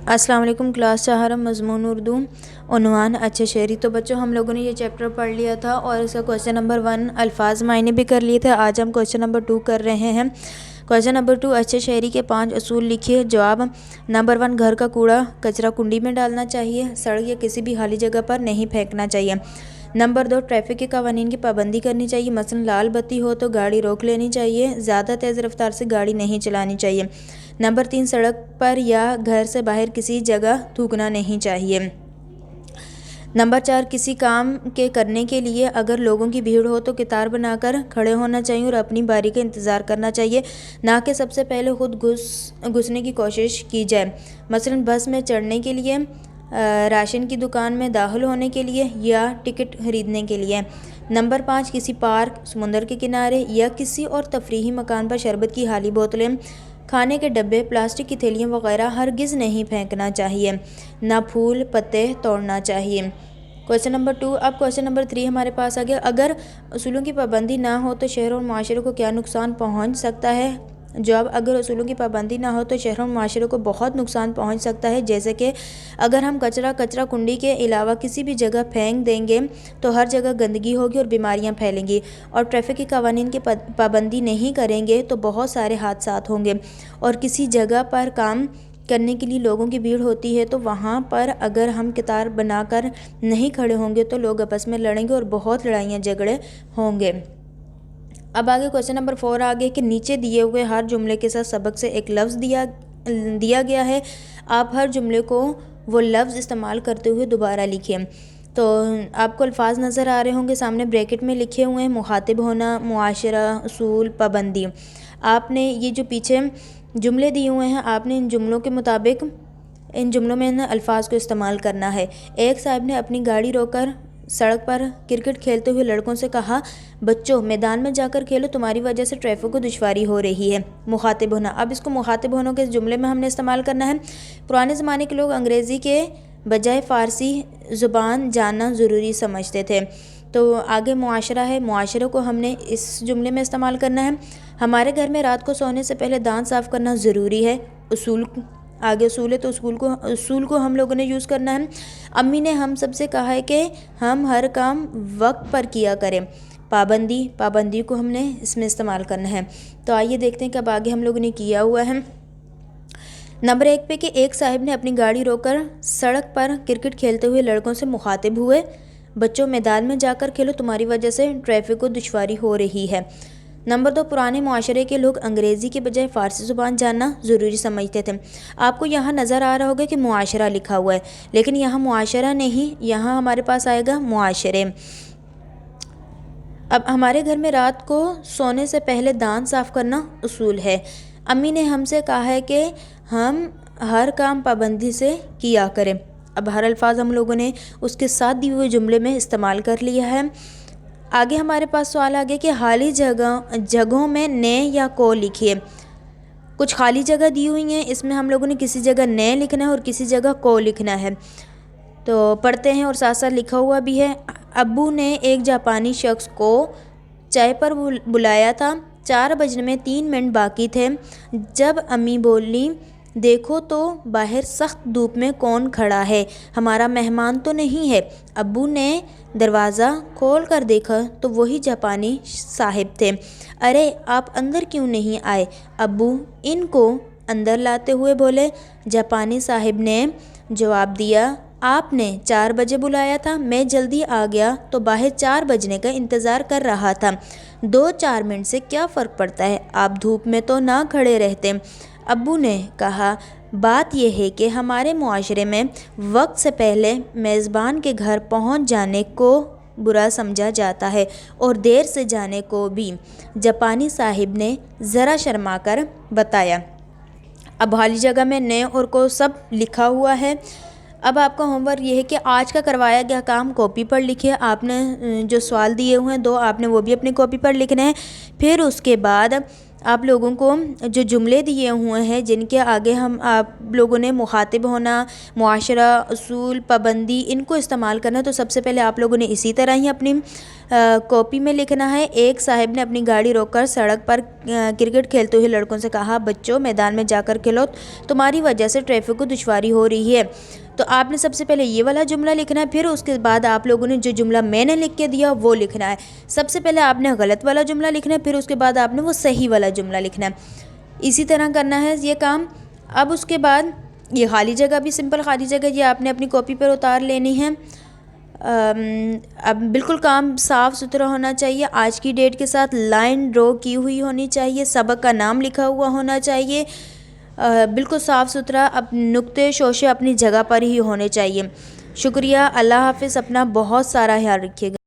अस्सलाम वालेकुम। क्लास 4 मज़मून उर्दू उन्वान अच्छे शहरी। तो बच्चों हम लोगों ने ये चैप्टर पढ़ लिया था और इसका क्वेश्चन नंबर 1 अल्फाज मायने भी कर लिए थे। आज हम क्वेश्चन नंबर 2 कर रहे हैं। क्वेश्चन नंबर 2, अच्छे शहरी के 5 असूल लिखिए। जवाब नंबर 1, घर का कूड़ा कचरा कुंडी में डालना चाहिए, सड़क या किसी भी खाली जगह पर नहीं फेंकना चाहिए। नंबर 2, ट्रैफिक के कवानीन की पाबंदी करनी चाहिए, मसलन लाल बत्ती हो तो गाड़ी रोक लेनी चाहिए, ज़्यादा तेज़ रफ्तार से गाड़ी नहीं चलानी चाहिए। नंबर 3, सड़क पर या घर से बाहर किसी जगह थूकना नहीं चाहिए। नंबर 4, किसी काम के करने के लिए अगर लोगों की भीड़ हो तो कतार बनाकर खड़े होना चाहिए और अपनी बारी का इंतज़ार करना चाहिए, ना कि सबसे पहले खुद घुसने की कोशिश की जाए, मसलन बस में चढ़ने के लिए, राशन की दुकान में दाखिल होने के लिए या टिकट खरीदने के लिए। नंबर 5, किसी पार्क, समुंदर के किनारे या किसी और तफरीही मकान पर शरबत की खाली बोतलें, खाने के डब्बे, प्लास्टिक की थैलियाँ वगैरह हरगिज़ नहीं फेंकना चाहिए। ना फूल पत्ते तोड़ना चाहिए। Question number 2। अब क्वेश्चन नंबर 3 हमारे पास आ गया। अगर असूलों की पाबंदी ना हो तो शहर और माशरे को क्या नुकसान पहुंच सकता है? जवाब, अगर असूलों की पाबंदी ना हो तो शहरों और माशरे को बहुत नुकसान पहुंच सकता है। जैसे कि अगर हम कचरा कुंडी के अलावा किसी भी जगह फेंक देंगे तो हर जगह गंदगी होगी और बीमारियां फैलेंगी, और ट्रैफिक के कवानीन की पाबंदी नहीं करेंगे तो बहुत सारे हादसात होंगे, और किसी जगह पर काम करने के लिए लोगों की भीड़ होती है तो वहाँ पर अगर हम कतार बनाकर नहीं खड़े होंगे तो लोग आपस में लड़ेंगे और बहुत लड़ाइयाँ झगड़े होंगे। अब आगे क्वेश्चन नंबर 4 आगे कि नीचे दिए हुए हर जुमले के साथ सबक से एक लफ्ज़ दिया गया है। आप हर जुमले को वो लफ्ज़ इस्तेमाल करते हुए दोबारा लिखिए। तो आपको अल्फाज नज़र आ रहे होंगे, सामने ब्रैकेट में लिखे हुए हैं, मुखातिब होना, मुआशरा, उसूल, पाबंदी। आपने ये जो पीछे जुमले दिए हुए हैं, आपने इन जुमलों के मुताबिक इन जुमलों में ना अल्फाज को इस्तेमाल करना है। एक साहब ने अपनी गाड़ी रोककर सड़क पर क्रिकेट खेलते हुए लड़कों से कहा, बच्चों मैदान में जाकर खेलो, तुम्हारी वजह से ट्रैफिक को दुश्वारी हो रही है। मुखातिब होना, अब इसको मुखातिब होने के जुमले में हमने इस्तेमाल करना है। पुराने ज़माने के लोग अंग्रेज़ी के बजाय फ़ारसी ज़ुबान जानना ज़रूरी समझते थे। तो आगे मुआशरा है, मुआशरे को हमने इस जुमले में इस्तेमाल करना है। हमारे घर में रात को सोने से पहले दांत साफ़ करना ज़रूरी है। उसूल, आगे उसूल है तो उसूल को हम लोगों ने यूज़ करना है। अम्मी ने हम सबसे कहा है कि हम हर काम वक्त पर किया करें। पाबंदी को हमने इसमें इस्तेमाल करना है। तो आइए देखते हैं कि अब आगे हम लोगों ने किया हुआ है। नंबर 1 पे कि एक साहब ने अपनी गाड़ी रोककर सड़क पर क्रिकेट खेलते हुए लड़कों से मुखातिब हुए, बच्चों मैदान में जाकर खेलो, तुम्हारी वजह से ट्रैफिक को दुश्वारी हो रही है। नंबर 2, पुराने मुआशरे के लोग अंग्रेज़ी के बजाय फ़ारसी ज़ुबान जानना ज़रूरी समझते थे। आपको यहाँ नज़र आ रहा होगा कि मुआशरा लिखा हुआ है, लेकिन यहाँ मुआशरा नहीं, यहाँ हमारे पास आएगा मुआशरे। अब हमारे घर में रात को सोने से पहले दांत साफ़ करना उसूल है। अम्मी ने हमसे कहा है कि हम हर काम पाबंदी से किया करें। अब हर अल्फाज हम लोगों ने उसके साथ दिए हुए जुमले में इस्तेमाल कर लिया है। आगे हमारे पास सवाल आ गया कि खाली जगहों में ने या को लिखिए। कुछ खाली जगह दी हुई हैं, इसमें हम लोगों ने किसी जगह ने लिखना है और किसी जगह को लिखना है। तो पढ़ते हैं और साथ साथ लिखा हुआ भी है। अब्बू ने एक जापानी शख्स को चाय पर बुलाया था। 4 बजने में 3 मिनट बाकी थे जब अम्मी बोली, देखो तो बाहर सख्त धूप में कौन खड़ा है, हमारा मेहमान तो नहीं है। अब्बू ने दरवाज़ा खोल कर देखा तो वही जापानी साहिब थे। अरे आप अंदर क्यों नहीं आए? अब्बू इनको अंदर लाते हुए बोले। जापानी साहिब ने जवाब दिया, आपने 4 बजे बुलाया था, मैं जल्दी आ गया तो बाहर 4 बजने का इंतज़ार कर रहा था। 2-4 मिनट से क्या फ़र्क पड़ता है, आप धूप में तो ना खड़े रहते। अब्बू ने कहा, बात यह है कि हमारे मुआशरे में वक्त से पहले मेज़बान के घर पहुंच जाने को बुरा समझा जाता है और देर से जाने को भी। जापानी साहिब ने ज़रा शर्मा कर बताया। अब खाली जगह में ने और को सब लिखा हुआ है। अब आपका होमवर्क ये है कि आज का करवाया गया काम कॉपी पर लिखिए। आपने जो सवाल दिए हुए हैं 2, आपने वो भी अपनी कॉपी पर लिखने हैं। फिर उसके बाद آپ لوگوں کو جو جملے دیے ہوئے ہیں جن کے آگے آپ لوگوں نے مخاطب ہونا، معاشرہ، اصول، پابندی، ان کو استعمال کرنا ہے، تو سب سے پہلے آپ لوگوں نے اسی طرح ہی اپنی کاپی میں لکھنا ہے۔ ایک صاحب نے اپنی گاڑی روک کر سڑک پر کرکٹ کھیلتے ہوئے لڑکوں سے کہا، بچوں میدان میں جا کر کھیلو، تمہاری وجہ سے ٹریفک کو دشواری ہو رہی ہے۔ تو آپ نے سب سے پہلے یہ والا جملہ لکھنا ہے، پھر اس کے بعد آپ لوگوں نے جو جملہ میں نے لکھ کے دیا وہ لکھنا ہے۔ سب سے پہلے آپ نے غلط والا جملہ لکھنا ہے، پھر اس کے بعد آپ نے وہ صحیح والا جملہ لکھنا ہے۔ اسی طرح کرنا ہے یہ کام۔ اب اس کے بعد یہ خالی جگہ بھی سمپل خالی جگہ یہ آپ نے اپنی کاپی پر اتار لینی ہے۔ اب بالکل کام صاف ستھرا ہونا چاہیے، آج کی ڈیٹ کے ساتھ لائن ڈرا کی ہوئی ہونی چاہیے، سبق کا نام لکھا ہوا ہونا چاہیے، بالکل صاف ستھرا، نقطے شوشے اپنی جگہ پر ہی ہونے چاہیے۔ شکریہ، اللہ حافظ، اپنا بہت سارا خیال رکھیے گا۔